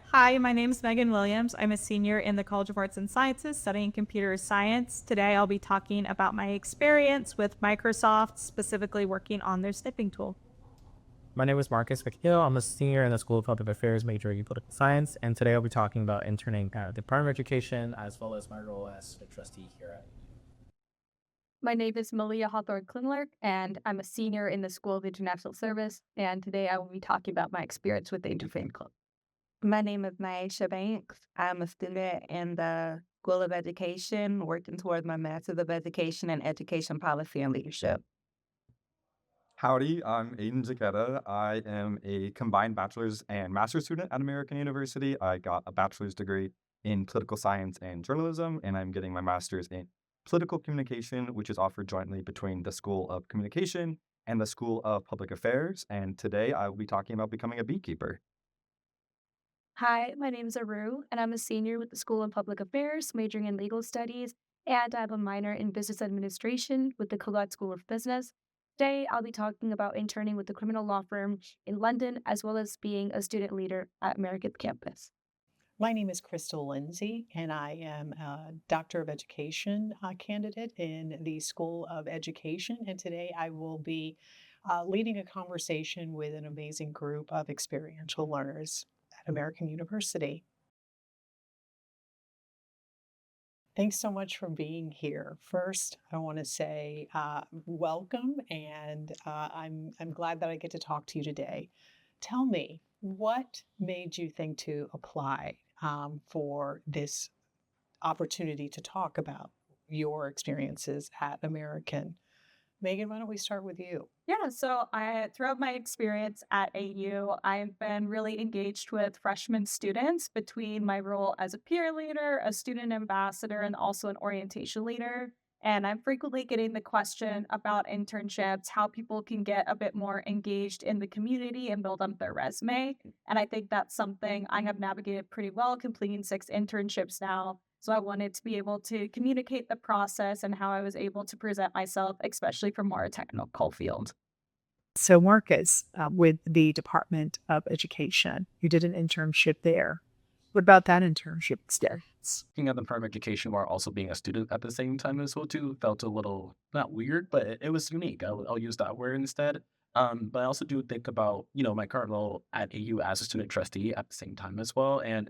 Hi, my name is Megan Williams. I'm a senior in the College of Arts and Sciences studying computer science. Today I'll be talking about my experience with Microsoft, specifically working on their snipping tool. My name is Marcus Vakil. I'm a senior in the School of Public Affairs majoring in political science, and today I'll be talking about interning at the Department of Education as well as my role as a trustee here at. My name is Malia Hawthorne Klingler, and I'm a senior in the School of International Service. And today I will be talking about my experience with the Interfaith Club. My name is Naisha Banks. I'm a student in the School of Education, working towards my Master's of Education in Education Policy and Leadership. Howdy, I'm Aiden Zaqueta. I am a combined bachelor's and master's student at American University. I got a bachelor's degree in political science and journalism, and I'm getting my master's in political communication, which is offered jointly between the School of Communication and the School of Public Affairs. And today I will be talking about becoming a beekeeper. Hi, my name is Aru, and I'm a senior with the School of Public Affairs, majoring in legal studies, and I have a minor in business administration with the Collette School of Business. Today, I'll be talking about interning with the criminal law firm in London, as well as being a student leader at American campus. My name is Crystal Lindsay, and I am a Doctor of Education candidate in the School of Education. And today I will be leading a conversation with an amazing group of experiential learners at American University. Thanks so much for being here. First, I want to say welcome, and I'm glad that I get to talk to you today. Tell me, what made you think to apply for this opportunity to talk about your experiences at American? Megan, why don't we start with you? Yeah, so throughout my experience at AU, I've been really engaged with freshman students between my role as a peer leader, a student ambassador, and also an orientation leader. And I'm frequently getting the question about internships, how people can get a bit more engaged in the community and build up their resume. And I think that's something I have navigated pretty well, completing 6 internships now. So I wanted to be able to communicate the process and how I was able to present myself, especially for more technical field. So, Marcus, with the Department of Education, you did an internship there. What about that internship experience? Working at the Department of Education while also being a student at the same time as well too felt a little not weird, but it was unique. I'll use that word instead. But I also do think about my current role at AU as a student trustee at the same time as well, and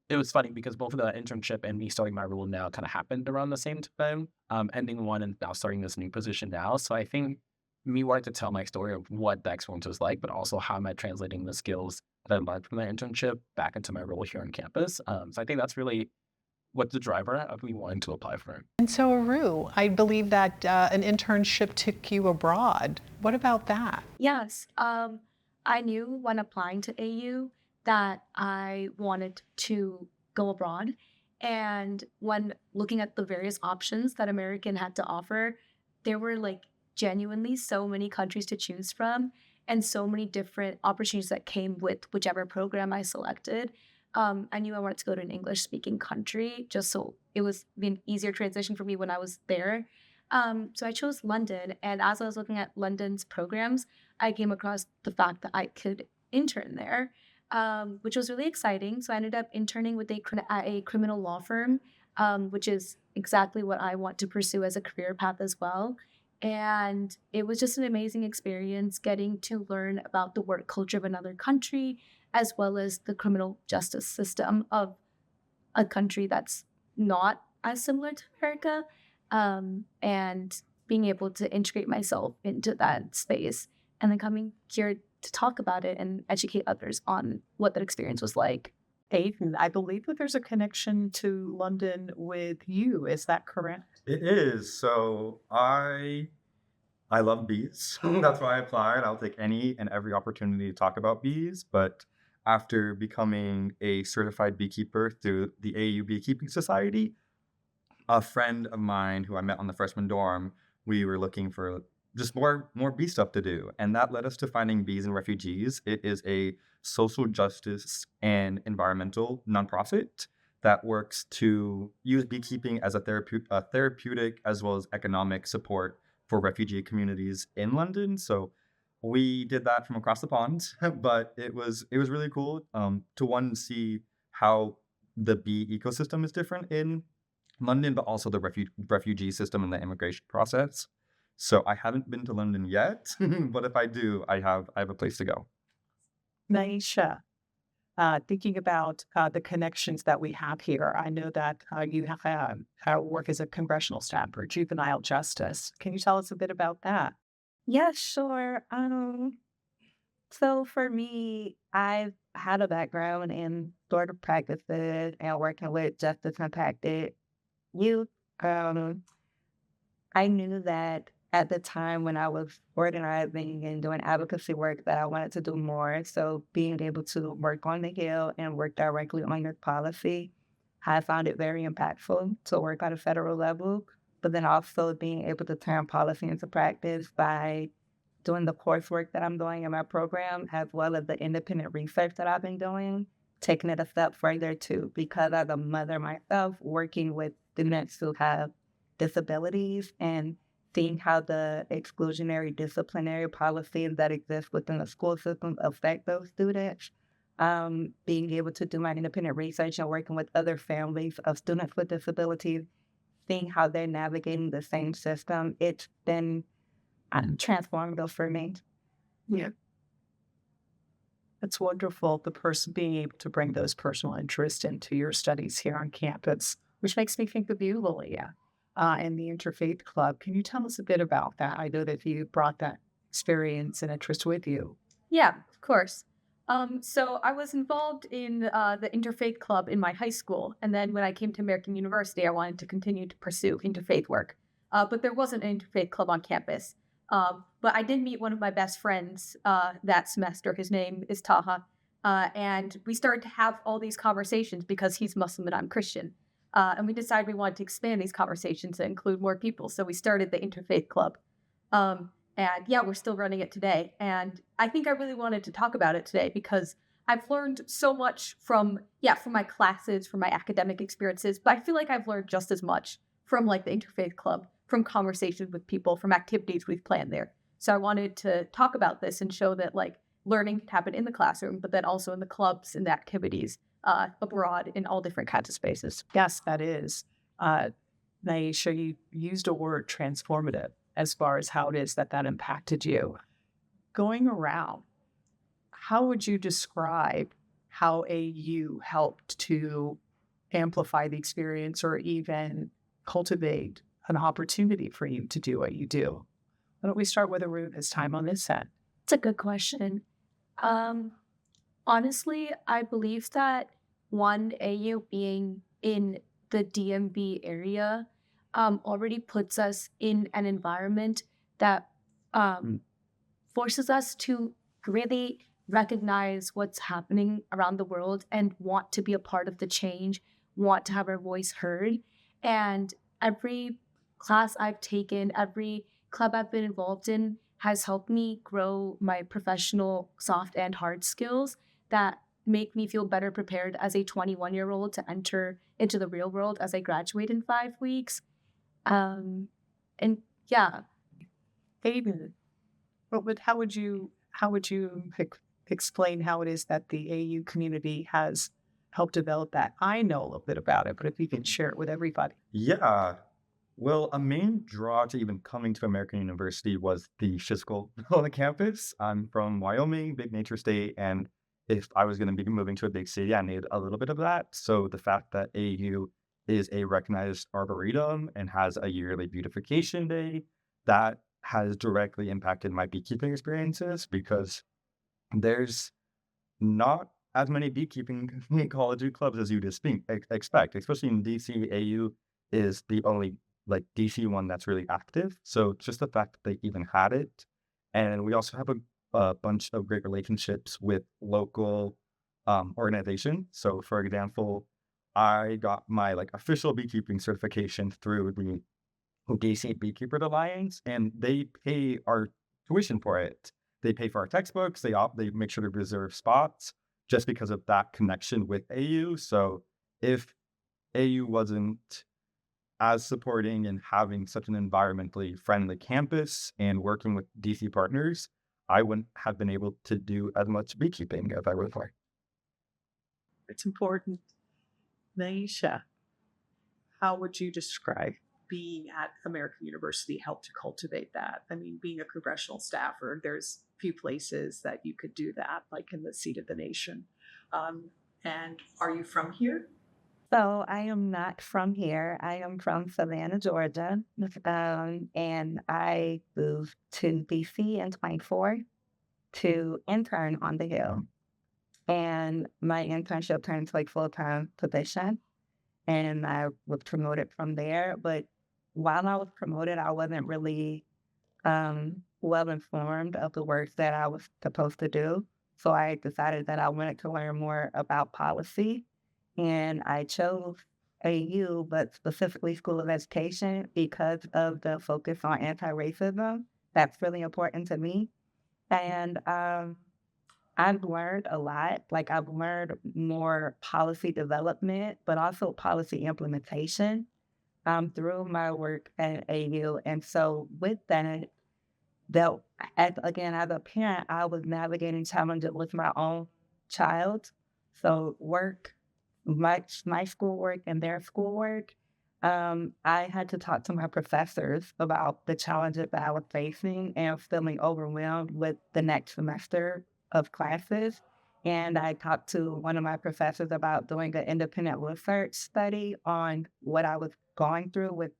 it was funny because both of the internship and me starting my role now kind of happened around the same time, ending one and now starting this new position now. So I think me wanting to tell my story of what the experience was like, but also how am I translating the skills that I learned from that internship back into my role here on campus. So I think that's really what the driver of me wanting to apply for it. And so, Aru, I believe that an internship took you abroad. What about that? Yes. I knew when applying to AU that I wanted to go abroad. And when looking at the various options that American had to offer, there were like genuinely so many countries to choose from and so many different opportunities that came with whichever program I selected. I knew I wanted to go to an English speaking country just so it was be an easier transition for me when I was there. So I chose London. And as I was looking at London's programs, I came across the fact that I could intern there, which was really exciting. So I ended up interning with at a criminal law firm, which is exactly what I want to pursue as a career path as well. And it was just an amazing experience getting to learn about the work culture of another country, as well as the criminal justice system of a country that's not as similar to America, and being able to integrate myself into that space and then coming here to talk about it and educate others on what that experience was like. Aiden, I believe that there's a connection to London with you. Is that correct? It is. So I love bees. That's why I applied. I'll take any and every opportunity to talk about bees. But after becoming a certified beekeeper through the AU Beekeeping Society, a friend of mine who I met on the freshman dorm, we were looking for just more bee stuff to do. And that led us to finding Bees and Refugees. It is a social justice and environmental nonprofit that works to use beekeeping as a therapeutic as well as economic support for refugee communities in London. So We did that from across the pond, but it was really cool to one see how the bee ecosystem is different in London, but also the refugee system and the immigration process. So I haven't been to London yet, but if I do, I have a place to go. Naisha, thinking about the connections that we have here, I know that you have work as a congressional staff for juvenile justice. Can you tell us a bit about that? Yeah, sure. So for me, I've had a background in sort of practices and working with justice impacted youth. Um, I knew that at the time when I was organizing and doing advocacy work that I wanted to do more. So being able to work on the Hill and work directly on your policy, I found it very impactful to work at a federal level, but then also being able to turn policy into practice by doing the coursework that I'm doing in my program, as well as the independent research that I've been doing, taking it a step further too, because as a mother myself, working with students who have disabilities and seeing how the exclusionary disciplinary policies that exist within the school system affect those students. Being able to do my independent research and working with other families of students with disabilities, seeing how they're navigating the same system, it's been transformative for me. Yeah. It's wonderful, the person being able to bring those personal interests into your studies here on campus, which makes me think of you, Lilia, and the Interfaith Club. Can you tell us a bit about that? I know that you brought that experience and interest with you. Yeah, of course. So I was involved in the interfaith club in my high school, and then when I came to American University, I wanted to continue to pursue interfaith work. But there wasn't an interfaith club on campus. But I did meet one of my best friends that semester. His name is Taha, and we started to have all these conversations because he's Muslim and I'm Christian. And we decided we wanted to expand these conversations to include more people, so we started the interfaith club. And yeah, we're still running it today. And I think I really wanted to talk about it today because I've learned so much from my classes, from my academic experiences, but I feel like I've learned just as much from like the Interfaith Club, from conversations with people, from activities we've planned there. So I wanted to talk about this and show that like learning can happen in the classroom, but then also in the clubs and the activities abroad in all different kinds of spaces. Yes, that is. Naisha, you used a word transformative as far as how it is that that impacted you. Going around, how would you describe how AU helped to amplify the experience or even cultivate an opportunity for you to do what you do? Why don't we start with Arun this time on this end? It's a good question. Um, Honestly, I believe that one AU being in the DMV area already puts us in an environment that um, forces us to really recognize what's happening around the world and want to be a part of the change, want to have our voice heard. And every class I've taken, every club I've been involved in has helped me grow my professional soft and hard skills that make me feel better prepared as a 21-year-old to enter into the real world as I graduate in 5 weeks. And yeah, Aiden, how would you explain how it is that the AU community has helped develop that? I know a little bit about it, but if you can share it with everybody. Yeah. Well, a main draw to even coming to American University was the physical on the campus. I'm from Wyoming, big nature state, and if I was going to be moving to a big city, I needed a little bit of that. So the fact that AU is a recognized arboretum and has a yearly beautification day, that has directly impacted my beekeeping experiences because there's not as many beekeeping ecology clubs as you'd expect, especially in DC. AU is the only like DC one that's really active. So just the fact that they even had it, and we also have a bunch of great relationships with local organizations. So, for example, I got my like official beekeeping certification through the DC Beekeepers Alliance, and they pay our tuition for it. They pay for our textbooks. They make sure to reserve spots just because of that connection with AU. So if AU wasn't as supporting and having such an environmentally friendly campus and working with DC partners, I wouldn't have been able to do as much beekeeping as I would like. It's important. Naisha, how would you describe being at American University helped to cultivate that? I mean, being a congressional staffer, there's few places that you could do that, like in the seat of the nation. Um, and are you from here? So I am not from here. I am from Savannah, Georgia. And I moved to DC in 24 to intern on the Hill. And my internship turned to a full-time position. And I was promoted from there. But while I was promoted, I wasn't really well informed of the work that I was supposed to do. So I decided that I wanted to learn more about policy. And I chose AU, but specifically School of Education, because of the focus on anti-racism. That's really important to me. And I've learned a lot. Like, I've learned more policy development, but also policy implementation through my work at AU. And so with that, though, as a parent, I was navigating challenges with my own child. So work, my schoolwork and their schoolwork. I had to talk to my professors about the challenges that I was facing and feeling overwhelmed with the next semester of classes. And I talked to one of my professors about doing an independent research study on what I was going through with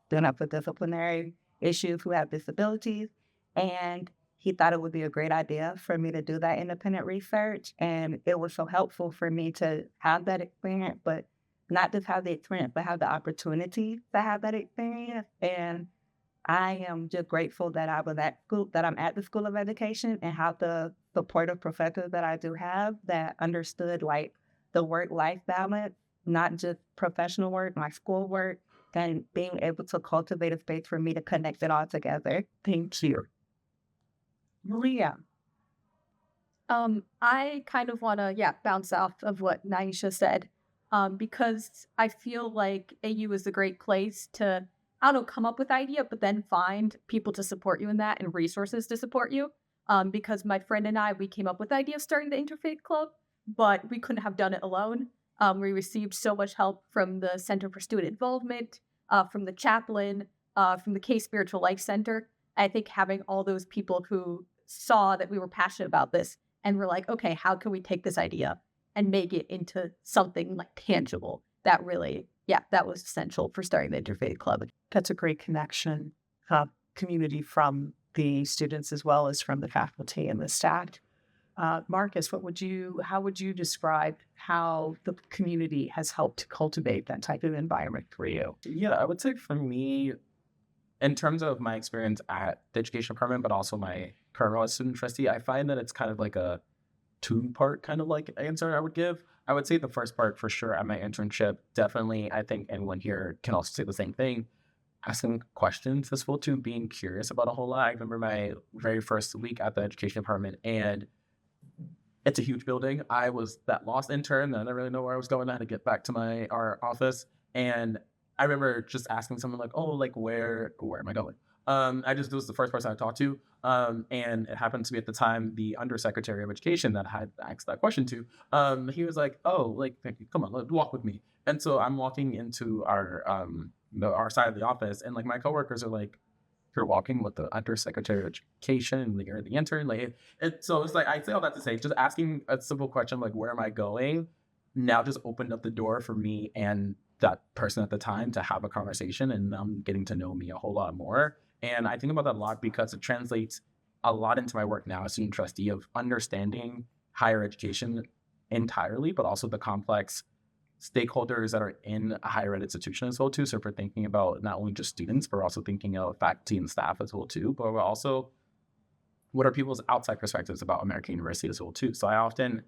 students with disciplinary issues who have disabilities. And he thought it would be a great idea for me to do that independent research. And it was so helpful for me to have that experience, but not just have the experience, but have the opportunity to have that experience. And I am just grateful that I was at school, that I'm at the School of Education and have the supportive professors that I do have that understood like the work-life balance, not just professional work, my school work, and being able to cultivate a space for me to connect it all together. Thank you. Maria. I kind of want to, bounce off of what Naisha said, because I feel like AU is a great place to, I don't know, come up with idea, but then find people to support you in that and resources to support you. Because my friend and I, we came up with the idea of starting the Interfaith Club, but we couldn't have done it alone. We received so much help from the Center for Student Involvement, from the chaplain, from the K Spiritual Life Center. I think having all those people who saw that we were passionate about this and we're like, okay, how can we take this idea and make it into something like tangible? That really, that was essential for starting the Interfaith Club. That's a great connection, community from the students as well as from the faculty and the staff. Marcus, how would you describe how the community has helped to cultivate that type of environment for you? Yeah, I would say for me, in terms of my experience at the education department, but also my current role as student trustee, I find that it's kind of like a two-part kind of like answer I would give. I would say the first part for sure at my internship, definitely, I think anyone here can also say the same thing. Asking questions as well too, being curious about a whole lot. I remember my very first week at the education department, and it's a huge building. I was that lost intern that I didn't really know where I was going. I had to get back to our office, and I remember just asking someone like, "Oh, like where am I going?" It was the first person I talked to, and it happened to be at the time the undersecretary of education that I had asked that question to. He was like, "Oh, like come on, walk with me." And so I'm walking into our side of the office, and like my coworkers are like, "You're walking with the undersecretary of education, and like, you're the intern." Like, so it's like I say all that to say, just asking a simple question like, "Where am I going?" now just opened up the door for me and that person at the time to have a conversation, and getting to know me a whole lot more. And I think about that a lot because it translates a lot into my work now as student trustee of understanding higher education entirely, but also the complex stakeholders that are in a higher ed institution as well too. So if we're thinking about not only just students, but we're also thinking of faculty and staff as well too. But we're also, what are people's outside perspectives about American University as well too? So I often,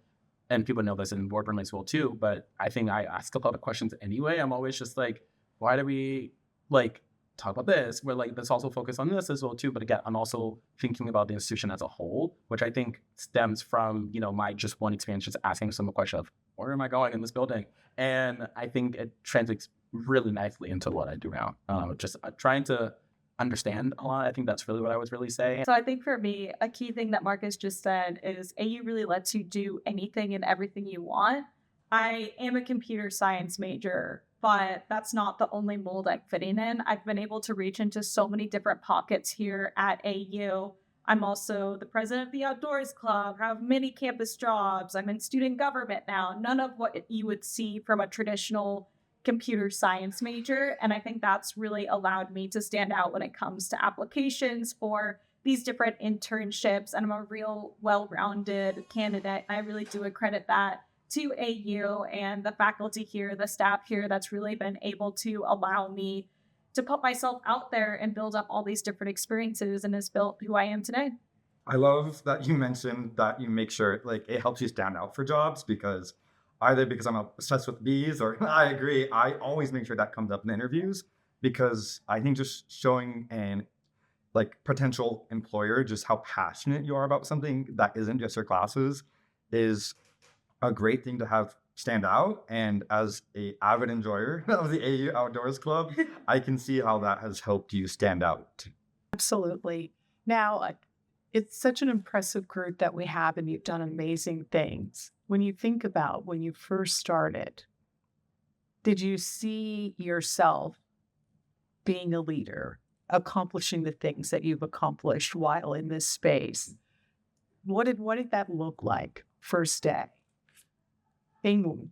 and people know this in boardroom as well too, but I think I ask a lot of questions anyway. I'm always just like, why do we like talk about this? We're like, let's also focus on this as well too. But again, I'm also thinking about the institution as a whole, which I think stems from, my just one experience, just asking someone a question of, where am I going in this building? And I think it translates really nicely into what I do now. Just trying to understand a lot. I think that's really what I would really say. So I think for me, a key thing that Marcus just said is AU really lets you do anything and everything you want. I am a computer science major, but that's not the only mold I'm fitting in. I've been able to reach into so many different pockets here at AU. I'm also the president of the Outdoors Club, have many campus jobs. I'm in student government now, none of what you would see from a traditional computer science major. And I think that's really allowed me to stand out when it comes to applications for these different internships. And I'm a real well rounded candidate. I really do accredit that to AU and the faculty here, the staff here, that's really been able to allow me to put myself out there and build up all these different experiences and has built who I am today. I love that you mentioned that you make sure like it helps you stand out for jobs because either because I'm obsessed with bees or I agree, I always make sure that comes up in interviews because I think just showing an like potential employer just how passionate you are about something that isn't just your classes is a great thing to have stand out. And as a avid enjoyer of the AU Outdoors Club, I can see how that has helped you stand out. Absolutely. Now, it's such an impressive group that we have, and you've done amazing things. When you think about when you first started, did you see yourself being a leader, accomplishing the things that you've accomplished while in this space? What did that look like first day? England.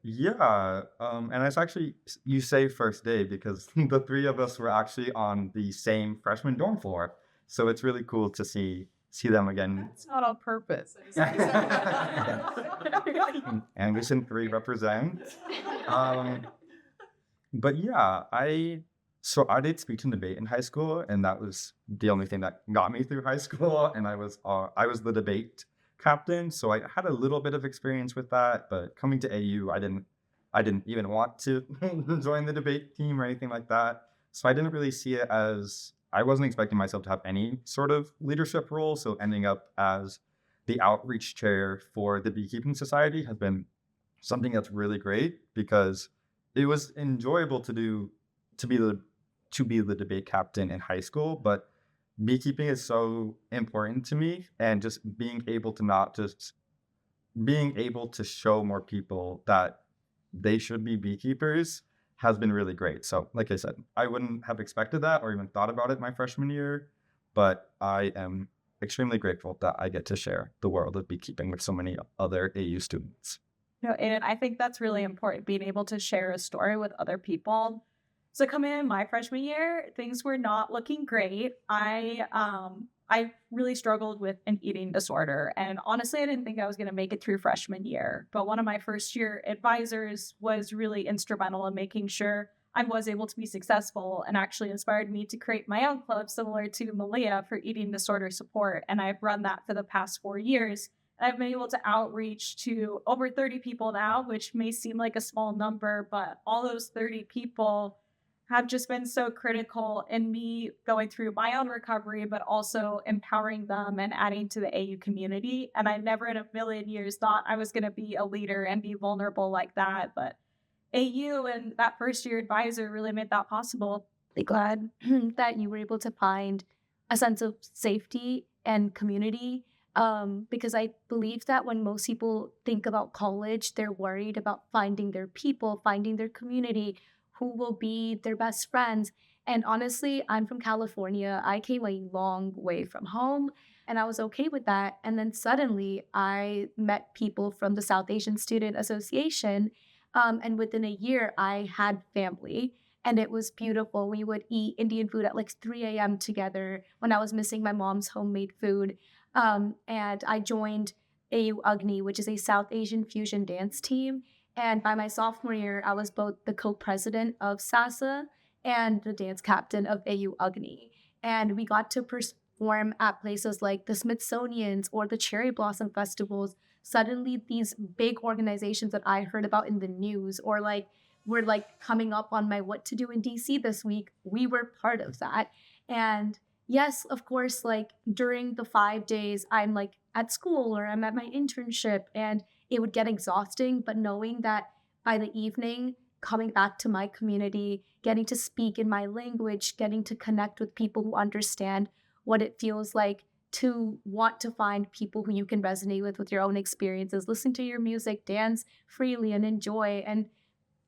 Yeah, and it's actually you say first day because the three of us were actually on the same freshman dorm floor, so it's really cool to see them again. That's not on purpose. Anderson 3 represent. Um, but yeah, I did speech and debate in high school, and that was the only thing that got me through high school. And I was the debate captain, so I had a little bit of experience with that. But coming to AU, I didn't even want to join the debate team or anything like that. So I didn't really see it as I wasn't expecting myself to have any sort of leadership role. So ending up as the outreach chair for the Beekeeping Society has been something that's really great because it was enjoyable to be the debate captain in high school, but beekeeping is so important to me and just being able to show more people that they should be beekeepers has been really great. So like I said, I wouldn't have expected that or even thought about it my freshman year, but I am extremely grateful that I get to share the world of beekeeping with so many other AU students. And I think that's really important, being able to share a story with other people. So coming in my freshman year, things were not looking great. I really struggled with an eating disorder. And honestly, I didn't think I was going to make it through freshman year. But one of my first year advisors was really instrumental in making sure I was able to be successful and actually inspired me to create my own club similar to Malia for eating disorder support. And I've run that for the past 4 years. I've been able to outreach to over 30 people now, which may seem like a small number, but all those 30 people have just been so critical in me going through my own recovery, but also empowering them and adding to the AU community. And I never in a million years thought I was going to be a leader and be vulnerable like that. But AU and that first year advisor really made that possible. Really glad that you were able to find a sense of safety and community. Because I believe that when most people think about college, they're worried about finding their people, finding their community, who will be their best friends. And honestly, I'm from California. I came a long way from home and I was okay with that. And then suddenly I met people from the South Asian Student Association. And within a year, I had family. And it was beautiful. We would eat Indian food at like 3 a.m. together when I was missing my mom's homemade food. And I joined AU Agni, which is a South Asian fusion dance team. And by my sophomore year, I was both the co-president of SASA and the dance captain of AU Agni. And we got to perform at places like the Smithsonian's or the Cherry Blossom Festivals. Suddenly, these big organizations that I heard about in the news or like were like coming up on my what to do in DC this week, we were part of that. And yes, of course, like during the 5 days, I'm like at school or I'm at my internship and it would get exhausting. But knowing that by the evening, coming back to my community, getting to speak in my language, getting to connect with people who understand what it feels like to want to find people who you can resonate with your own experiences, listen to your music, dance freely and enjoy, and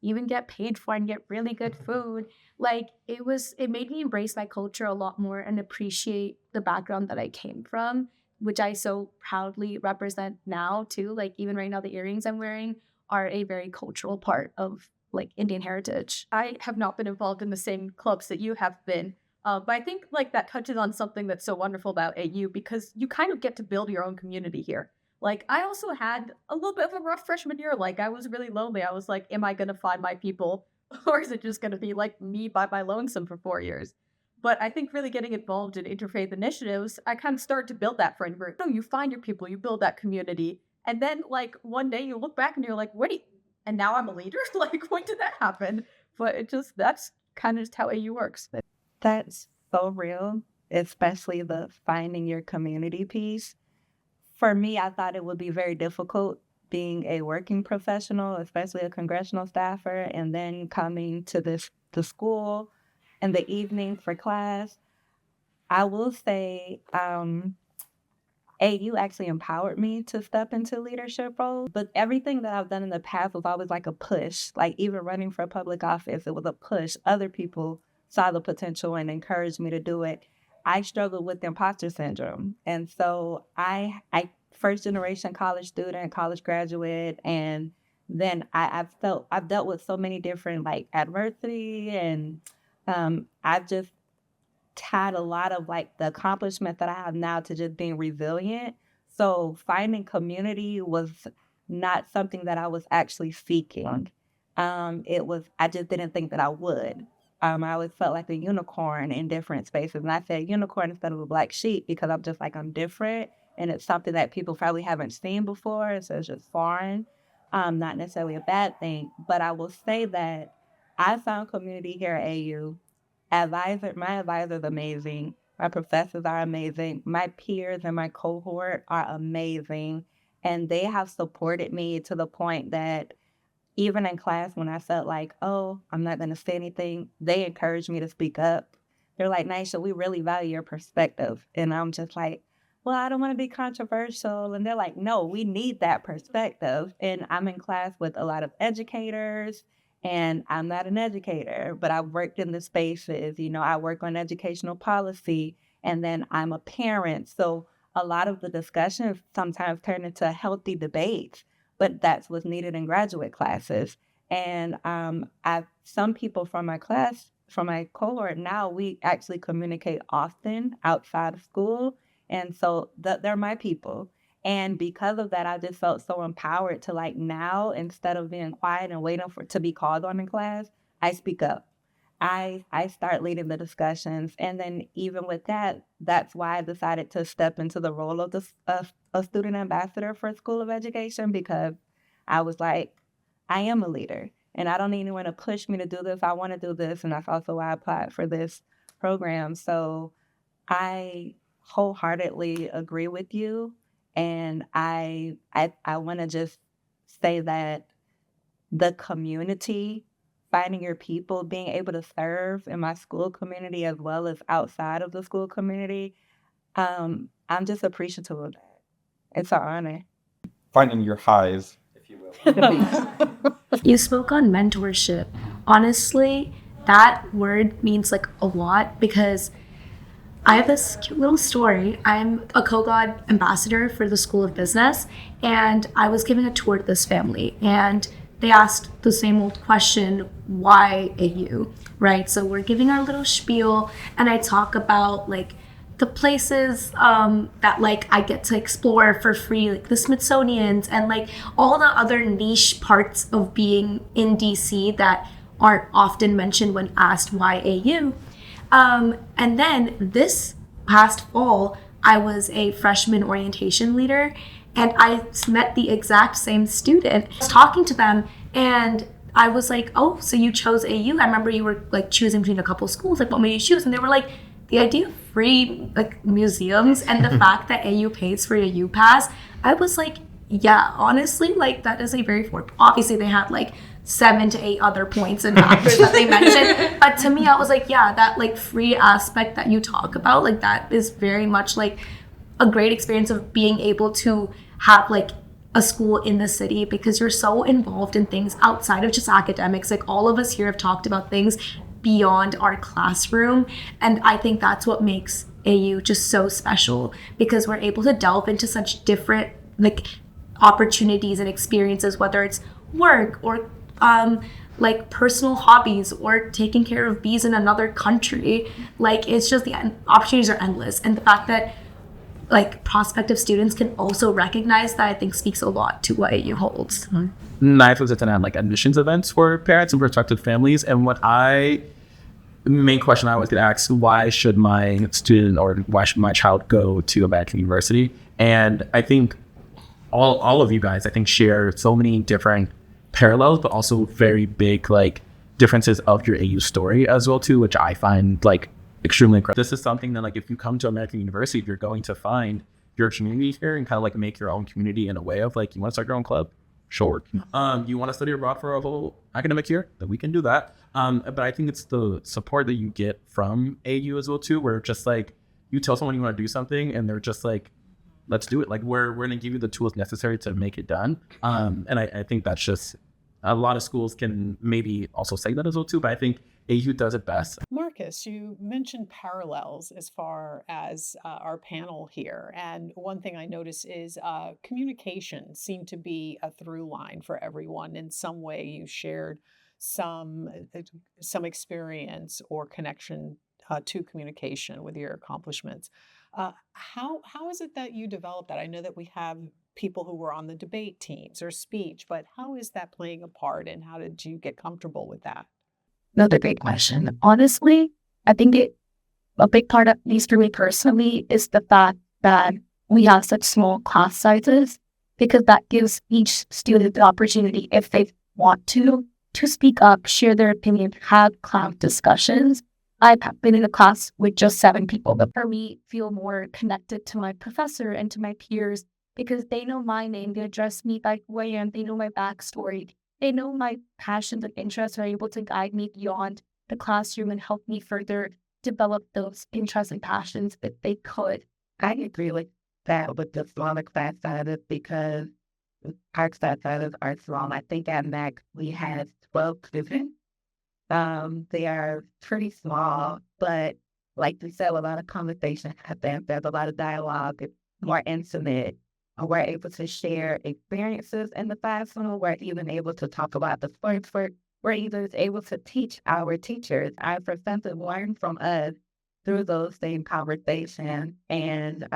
even get paid for and get really good food. Like it made me embrace my culture a lot more and appreciate the background that I came from, which I so proudly represent now too. Like even right now, the earrings I'm wearing are a very cultural part of like Indian heritage. I have not been involved in the same clubs that you have been. But I think like that touches on something that's so wonderful about AU because you kind of get to build your own community here. Like, I also had a little bit of a rough freshman year. Like, I was really lonely. I was like, am I going to find my people? Or is it just going to be like me by my lonesome for 4 years? But I think really getting involved in interfaith initiatives, I kind of started to build that friend group. No, you find your people, you build that community. And then, like, one day you look back and you're like, wait, and now I'm a leader? Like, when did that happen? But that's kind of just how AU works. That's so real, especially the finding your community piece. For me, I thought it would be very difficult being a working professional, especially a congressional staffer, and then coming to the school in the evening for class. I will say, AU actually empowered me to step into leadership roles, but everything that I've done in the past was always like a push. Like even running for public office, it was a push. Other people saw the potential and encouraged me to do it. I struggled with imposter syndrome. And so I first generation college student, college graduate, and then I've dealt with so many different like adversity, and I've just tied a lot of like the accomplishment that I have now to just being resilient. So finding community was not something that I was actually seeking. I just didn't think that I would. I always felt like a unicorn in different spaces. And I said unicorn instead of a black sheep because I'm just like, I'm different. And it's something that people probably haven't seen before. So it's just foreign. Not necessarily a bad thing. But I will say that I found community here at AU. My advisor is amazing. My professors are amazing. My peers and my cohort are amazing. And they have supported me to the point that even in class, when I felt like, oh, I'm not going to say anything, they encouraged me to speak up. They're like, Nisha, we really value your perspective. And I'm just like, well, I don't want to be controversial. And they're like, no, we need that perspective. And I'm in class with a lot of educators, and I'm not an educator, but I've worked in the spaces. I work on educational policy, and then I'm a parent. So a lot of the discussions sometimes turn into healthy debates, but that's what's needed in graduate classes. And some people from my class, from my cohort now, we actually communicate often outside of school. And so they're my people. And because of that, I just felt so empowered to like now, instead of being quiet and waiting to be called on in class, I speak up. I start leading the discussions. And then even with that, that's why I decided to step into the role of a student ambassador for School of Education, because I was like, I am a leader and I don't need anyone to push me to do this. I want to do this. And that's also why I applied for this program. So I wholeheartedly agree with you. And I want to just say that the community, finding your people, being able to serve in my school community as well as outside of the school community, I'm just appreciative of that. It's an honor. Finding your highs, if you will. You spoke on mentorship. Honestly, that word means like a lot because I have this cute little story. I'm a co-God ambassador for the School of Business, and I was giving a tour to this family, and they asked the same old question, why AU, right? So we're giving our little spiel, and I talk about like the places that like I get to explore for free, like the Smithsonian's and like all the other niche parts of being in DC that aren't often mentioned when asked why AU. And then this past fall, I was a freshman orientation leader, and I met the exact same student. I was talking to them, and I was like, oh, so you chose AU? I remember you were like choosing between a couple schools, like what made you choose? And they were like, the idea of free like museums and the fact that AU pays for your UPass. I was like, yeah, honestly, like that is a very obviously they had like 7 to 8 other points and factors that they mentioned. But to me, I was like, yeah, that like free aspect that you talk about, like that is very much like a great experience of being able to have like a school in the city, because you're so involved in things outside of just academics. Like all of us here have talked about things beyond our classroom, and I think that's what makes AU just so special, because we're able to delve into such different like opportunities and experiences, whether it's work or like personal hobbies or taking care of bees in another country. Like it's just the opportunities are endless, and the fact that like prospective students can also recognize that, I think speaks a lot to what AU holds. I was attending like admissions events for parents and prospective families, and the main question I always get asked, why should my student or why should my child go to American University? And I think all of you guys, I think, share so many different parallels, but also very big like differences of your AU story as well too, which I find like extremely incredible. This is something that like if you come to American University, you're going to find your community here and kind of like make your own community in a way of like, you want to start your own club? Sure. You want to study abroad for a whole academic year? Then we can do that. But I think it's the support that you get from AU as well too, where just like you tell someone you want to do something and they're just like, let's do it. Like we're going to give you the tools necessary to make it done. And I think that's just, a lot of schools can maybe also say that as well too, but I think AU does it best. Marcus, you mentioned parallels as far as our panel here. And one thing I notice is communication seemed to be a through line for everyone. In some way, you shared some experience or connection to communication with your accomplishments. How is it that you developed that? I know that we have people who were on the debate teams or speech, but how is that playing a part, and how did you get comfortable with that? Another great question. Honestly, I think a big part, at least for me personally, is the fact that we have such small class sizes, because that gives each student the opportunity, if they want to speak up, share their opinion, have class discussions. I've been in a class with just 7 people, but for me, feel more connected to my professor and to my peers, because they know my name, they address me by who I am, they know my backstory. They know my passions and interests, are able to guide me beyond the classroom and help me further develop those interests and passions if they could. I agree with that with the smaller class sizes, because our class sizes are small. I think at max we have 12 students. They are pretty small, but like we said, a lot of conversation happens. There's a lot of dialogue. It's more intimate. We're able to share experiences in the classroom. We're even able to talk about the sports work. We're even able to teach our teachers. Our professors learn from us through those same conversations. And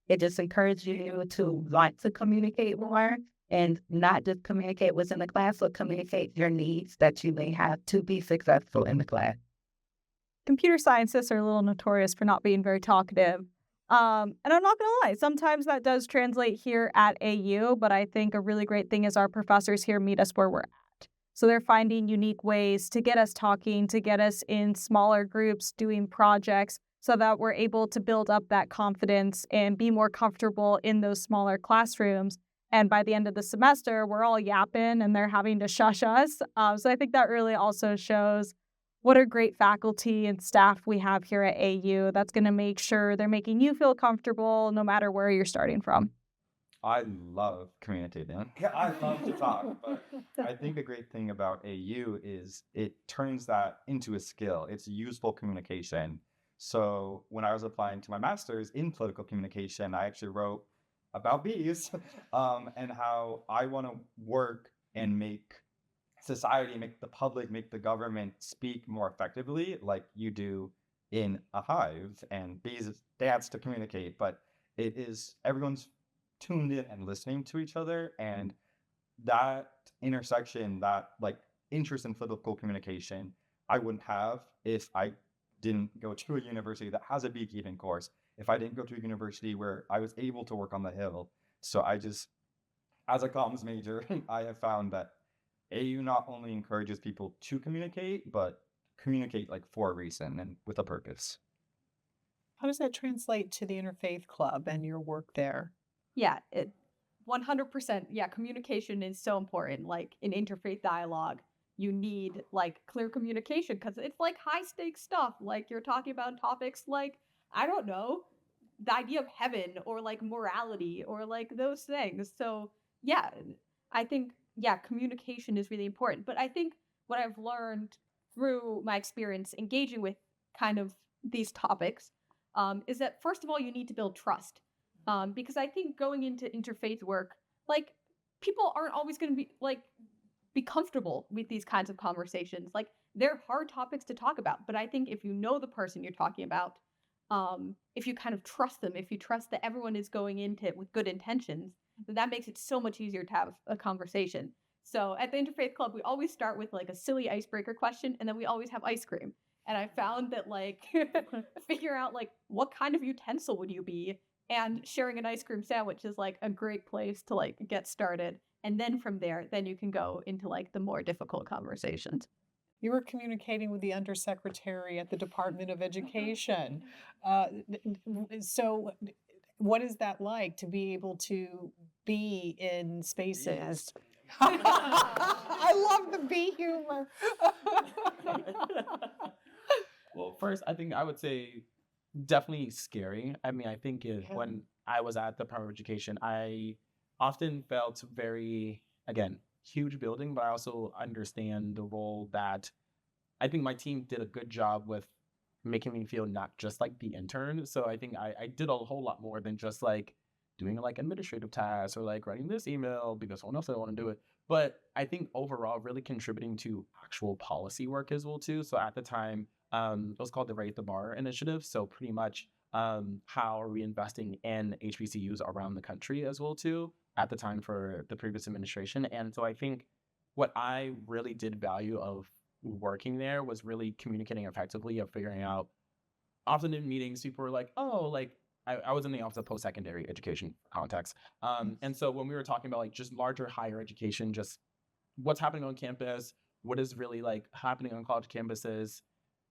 it just encourages you to want to communicate more, and not just communicate what's in the class, but communicate your needs that you may have to be successful in the class. Computer scientists are a little notorious for not being very talkative. And I'm not going to lie, sometimes that does translate here at AU, but I think a really great thing is our professors here meet us where we're at. So they're finding unique ways to get us talking, to get us in smaller groups doing projects, so that we're able to build up that confidence and be more comfortable in those smaller classrooms. And by the end of the semester, we're all yapping and they're having to shush us. So I think that really also shows what a great faculty and staff we have here at AU. That's going to make sure they're making you feel comfortable no matter where you're starting from. I love communicating. Yeah, I love to talk, but I think the great thing about AU is it turns that into a skill. It's useful communication. So when I was applying to my master's in political communication, I actually wrote about bees and how I want to work and make society, make the public, make the government speak more effectively, like you do in a hive. And bees dance to communicate, but it is everyone's tuned in and listening to each other. And that intersection, that like interest in political communication, I wouldn't have if I didn't go to a university that has a beekeeping course, if I didn't go to a university where I was able to work on the hill. So I just, as a comms major, I have found that AU not only encourages people to communicate, but communicate like for a reason and with a purpose. How does that translate to the Interfaith Club and your work there? Yeah, 100%. Yeah, communication is so important. Like in interfaith dialogue, you need like clear communication because it's like high stakes stuff. Like you're talking about topics like, I don't know, the idea of heaven or like morality or like those things. So, yeah, I think, yeah, communication is really important. But I think what I've learned through my experience engaging with kind of these topics is that first of all, you need to build trust. Because I think going into interfaith work, like people aren't always going to be comfortable with these kinds of conversations. Like they're hard topics to talk about, but I think if you know the person you're talking about, if you kind of trust them, if you trust that everyone is going into it with good intentions, then that makes it so much easier to have a conversation. So at the Interfaith Club, we always start with like a silly icebreaker question, and then we always have ice cream. And I found that like figure out like what kind of utensil would you be, and sharing an ice cream sandwich is like a great place to like get started. And then from there, then you can go into like the more difficult conversations. You were communicating with the undersecretary at the Department of Education. So, what is that like to be able to be in spaces? I love the bee humor. Well, first, I think I would say definitely scary. I mean, I think when I was at the Department of Education, I often felt very, again, huge building, but I also understand the role that I think my team did a good job with making me feel not just like the intern. So I think I did a whole lot more than just like doing like administrative tasks or like writing this email because someone else didn't want to do it. But I think overall really contributing to actual policy work as well too. So at the time, it was called the Raise the Bar initiative. So pretty much how are we investing in HBCUs around the country as well too at the time for the previous administration. And so I think what I really did value of working there was really communicating effectively of figuring out often in meetings people were like, oh, like I was in the office of post-secondary education context, and so when we were talking about like just larger higher education, just what's happening on campus, what is really like happening on college campuses,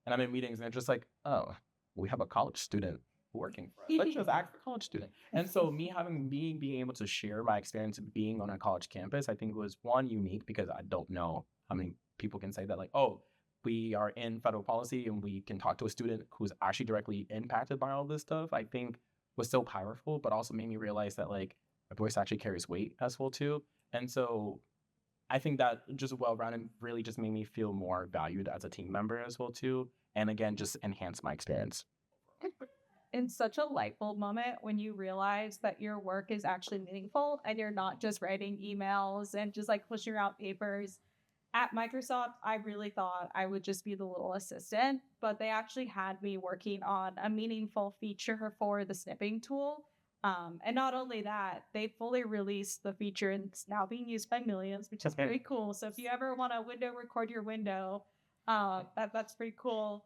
and I'm in meetings and they're just like, oh, we have a college student working for us, let's just ask the college student. And so being able to share my experience of being on a college campus, I think was one unique because I don't know how many people can say that like, oh, we are in federal policy and we can talk to a student who's actually directly impacted by all this stuff. I think was so powerful, but also made me realize that like my voice actually carries weight as well too. And so I think that just well-rounded really just made me feel more valued as a team member as well too. And again, just enhance my experience. In such a light bulb moment when you realize that your work is actually meaningful and you're not just writing emails and just like pushing out papers. At Microsoft, I really thought I would just be the little assistant, but they actually had me working on a meaningful feature for the snipping tool. And not only that, they fully released the feature and it's now being used by millions, which is pretty cool. So if you ever want to window record your window, that's pretty cool.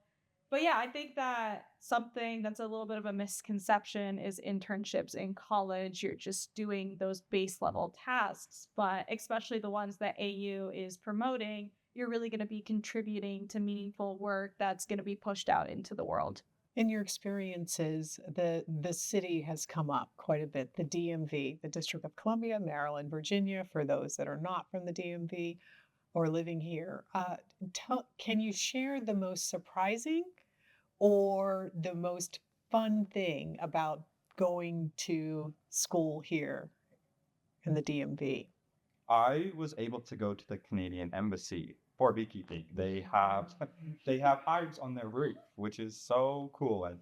But yeah, I think that something that's a little bit of a misconception is internships in college. You're just doing those base level tasks, but especially the ones that AU is promoting, you're really going to be contributing to meaningful work that's going to be pushed out into the world. In your experiences, the city has come up quite a bit. The DMV, the District of Columbia, Maryland, Virginia, for those that are not from the DMV or living here. Can you share the most surprising or the most fun thing about going to school here in the DMV? I was able to go to the Canadian Embassy for beekeeping. They have hives on their roof, which is so cool. And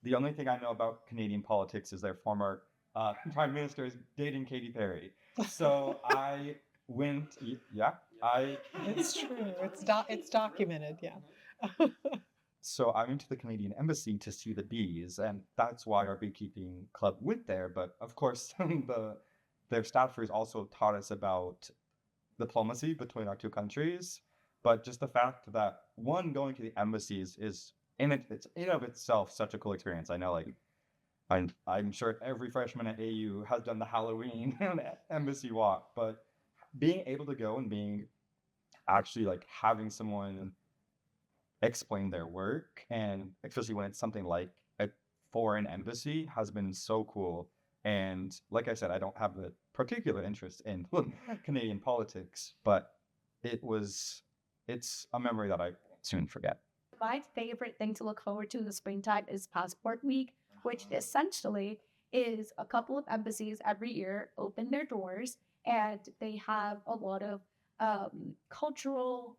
the only thing I know about Canadian politics is their former prime minister is dating Katy Perry. So I went, yeah, It's true. It's documented. Yeah. So I went to the Canadian Embassy to see the bees, and that's why our beekeeping club went there. But of course, their staffers also taught us about diplomacy between our two countries. But just the fact that one, going to the embassies is it's in of itself such a cool experience. I know, like I'm sure every freshman at AU has done the Halloween embassy walk, but being able to go and being actually like having someone explain their work, and especially when it's something like a foreign embassy, has been so cool. And like I said, I don't have a particular interest in Canadian politics, but it's a memory that I soon forget. My favorite thing to look forward to in the springtime is Passport Week, which essentially is a couple of embassies every year open their doors and they have a lot of cultural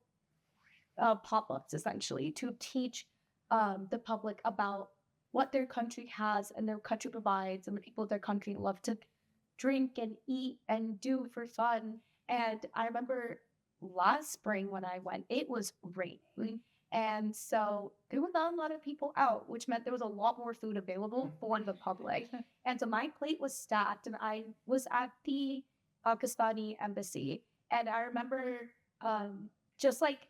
pop-ups essentially to teach the public about what their country has and their country provides and the people of their country love to drink and eat and do for fun. And I remember last spring when I went, it was raining. And so there were not a lot of people out, which meant there was a lot more food available for the public. And so my plate was stacked, and I was at the Pakistani embassy. And I remember just like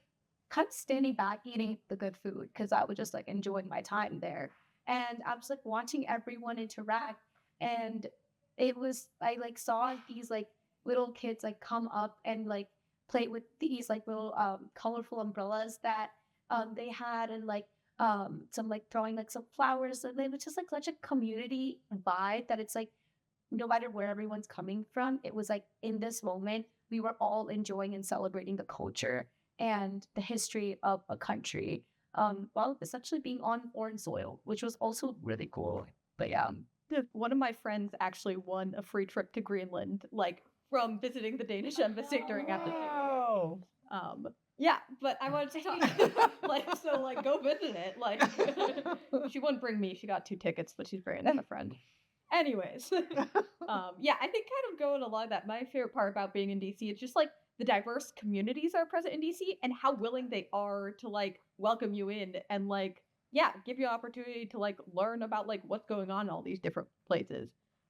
kind of standing back eating the good food because I was just like enjoying my time there. And I was like watching everyone interact. And it was, I like saw these like little kids like come up and like play with these like little colorful umbrellas that they had, and like some like throwing like some flowers, and it was just like such a community vibe that it's like no matter where everyone's coming from, it was like in this moment we were all enjoying and celebrating the culture and the history of a country while essentially being on foreign soil, which was also really cool. But yeah. One of my friends actually won a free trip to Greenland, like from visiting the Danish embassy during application. Oh, Yeah, but I wanted to talk like go visit it. Like she wouldn't bring me. She got 2 tickets, but she's very nice a friend. Anyways, yeah, I think kind of going along that, my favorite part about being in DC is just like the diverse communities that are present in DC and how willing they are to like welcome you in and like, yeah, give you an opportunity to like learn about like what's going on in all these different places.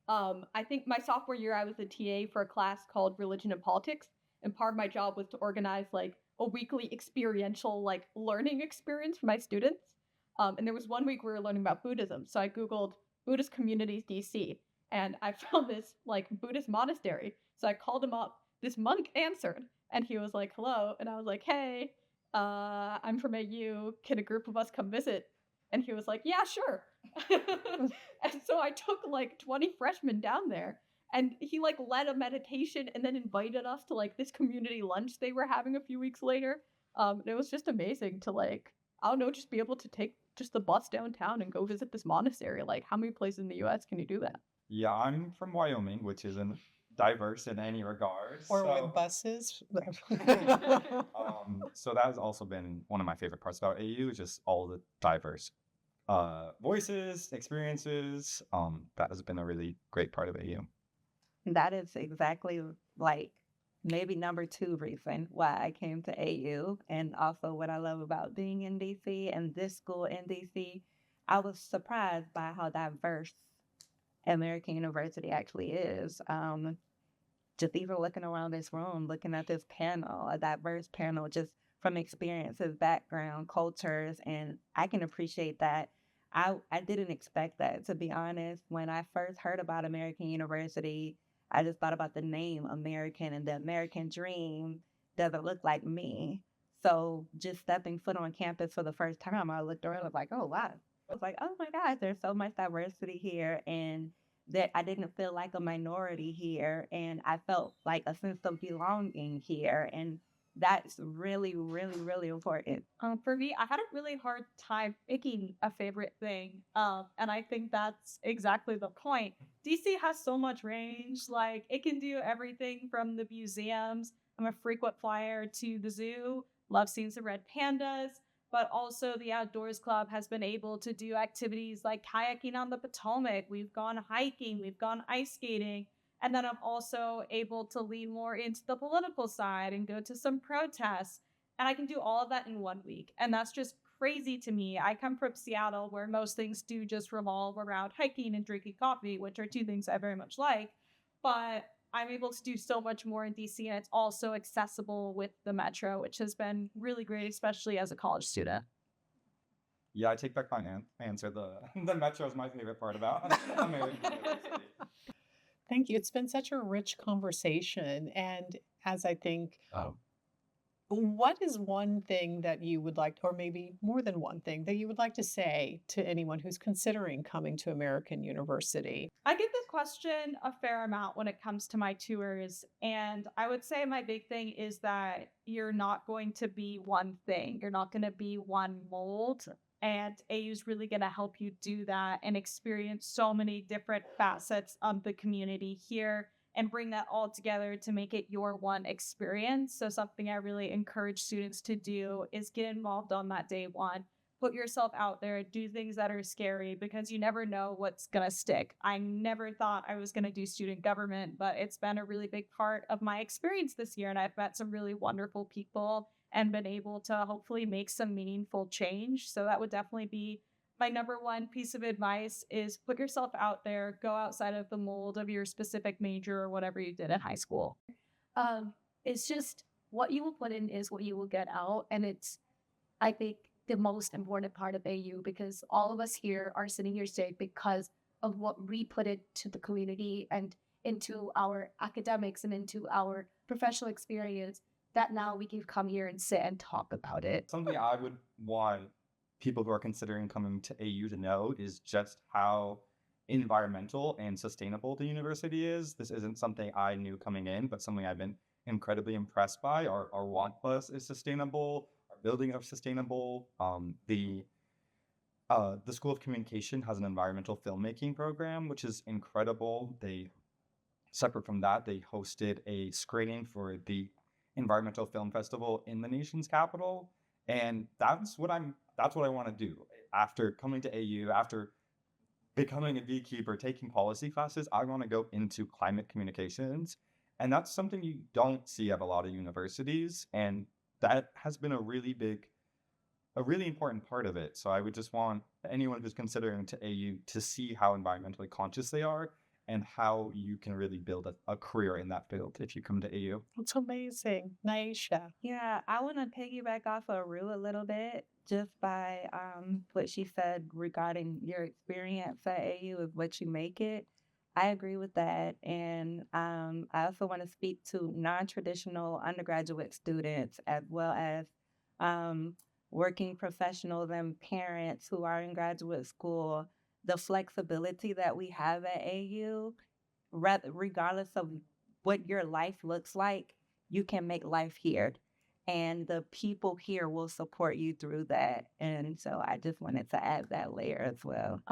I think my sophomore year, I was a TA for a class called Religion and Politics, and part of my job was to organize like a weekly experiential like learning experience for my students. And there was one week we were learning about Buddhism, so I Googled Buddhist communities DC, and I found this like Buddhist monastery. So I called him up. This monk answered, and he was like, "Hello," and I was like, "Hey, I'm from AU. Can a group of us come visit?" And he was like, "Yeah, sure." And so I took like 20 freshmen down there, and he like led a meditation and then invited us to like this community lunch they were having a few weeks later. And it was just amazing to like, I don't know, just be able to take just the bus downtown and go visit this monastery. Like, how many places in the US can you do that? Yeah, I'm from Wyoming, which isn't diverse in any regard. or so, with buses. so that has also been one of my favorite parts about AU, just all the diverse voices, experiences. That has been a really great part of AU. That is exactly like maybe number 2 reason why I came to AU, and also what I love about being in DC and this school in DC. I was surprised by how diverse American University actually is. Just even looking around this room, looking at this panel, a diverse panel, just from experiences, background, cultures, and I can appreciate that. I didn't expect that, to be honest. When I first heard about American University, I just thought about the name American, and the American dream doesn't look like me. So just stepping foot on campus for the first time, I looked around, I was like, oh, wow. I was like, oh my gosh, there's so much diversity here, and that I didn't feel like a minority here, and I felt like a sense of belonging here, and that's really, really, really important. For me, I had a really hard time picking a favorite thing. And I think that's exactly the point. DC has so much range. Like, it can do everything from the museums. I'm a frequent flyer to the zoo, love seeing some red pandas. But also, the Outdoors Club has been able to do activities like kayaking on the Potomac. We've gone hiking, we've gone ice skating. And then I'm also able to lean more into the political side and go to some protests. And I can do all of that in 1 week. And that's just crazy to me. I come from Seattle, where most things do just revolve around hiking and drinking coffee, which are 2 things I very much like. But I'm able to do so much more in DC, and it's also accessible with the metro, which has been really great, especially as a college student. Yeah, I take back my answer. The metro is my favorite part about American University. Thank you. It's been such a rich conversation. And as I think What is one thing that you would like, or maybe more than one thing, that you would like to say to anyone who's considering coming to American University? I get this question a fair amount when it comes to my tours. And I would say my big thing is that you're not going to be one thing, you're not going to be one mold. And AU is really going to help you do that and experience so many different facets of the community here and bring that all together to make it your one experience. So, something I really encourage students to do is get involved on that day one. Put yourself out there, do things that are scary because you never know what's going to stick. I never thought I was going to do student government, but it's been a really big part of my experience this year. And I've met some really wonderful people and been able to hopefully make some meaningful change. So that would definitely be my number one piece of advice is put yourself out there, go outside of the mold of your specific major or whatever you did in high school. Um, it's just what you will put in is what you will get out. And it's, I think, the most important part of AU because all of us here are sitting here today because of what we put into the community and into our academics and into our professional experience that now we can come here and sit and talk about it. Something I would want people who are considering coming to AU to know is just how environmental and sustainable the university is. This isn't something I knew coming in, but something I've been incredibly impressed by. Our want bus is sustainable. Our building are sustainable. The School of Communication has an environmental filmmaking program, which is incredible. Separate from that, they hosted a screening for the Environmental Film Festival in the nation's capital. And that's what I want to do. After coming to AU, after becoming a beekeeper, taking policy classes, I want to go into climate communications. And that's something you don't see at a lot of universities. And that has been a really important part of it. So I would just want anyone who's considering to AU to see how environmentally conscious they are and how you can really build a career in that field if you come to AU. It's amazing. Naisha. Yeah, I want to piggyback off of Rue a little bit just by what she said regarding your experience at AU is what you make it. I agree with that. And I also want to speak to non-traditional undergraduate students as well as working professionals and parents who are in graduate school. The flexibility that we have at AU, regardless of what your life looks like, you can make life here. And the people here will support you through that. And so I just wanted to add that layer as well.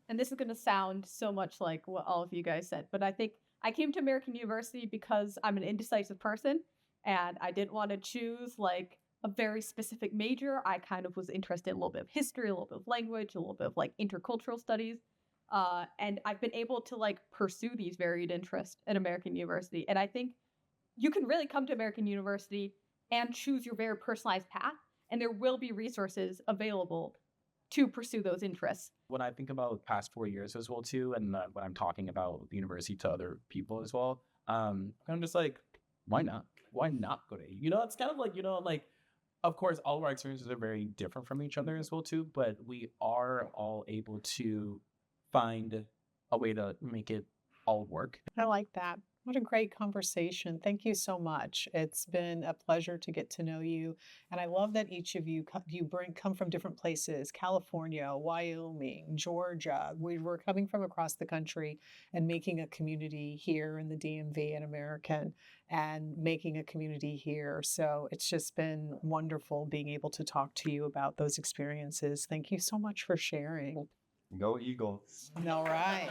And this is going to sound so much like what all of you guys said, but I think I came to American University because I'm an indecisive person and I didn't want to choose like a very specific major. I kind of was interested in a little bit of history, a little bit of language, a little bit of like intercultural studies. And I've been able to like pursue these varied interests at American University. And I think you can really come to American University and choose your very personalized path. And there will be resources available to pursue those interests. When I think about the past 4 years as well too, and when I'm talking about the university to other people as well, I'm just like, why not? Why not go to AU? It's kind of like, like, of course, all of our experiences are very different from each other as well too, but we are all able to find a way to make it all work. I like that. What a great conversation. Thank you so much. It's been a pleasure to get to know you. And I love that each of you come from different places, California, Wyoming, Georgia. We were coming from across the country and making a community here in the DMV and American and making a community here. So it's just been wonderful being able to talk to you about those experiences. Thank you so much for sharing. Go Eagles. All right.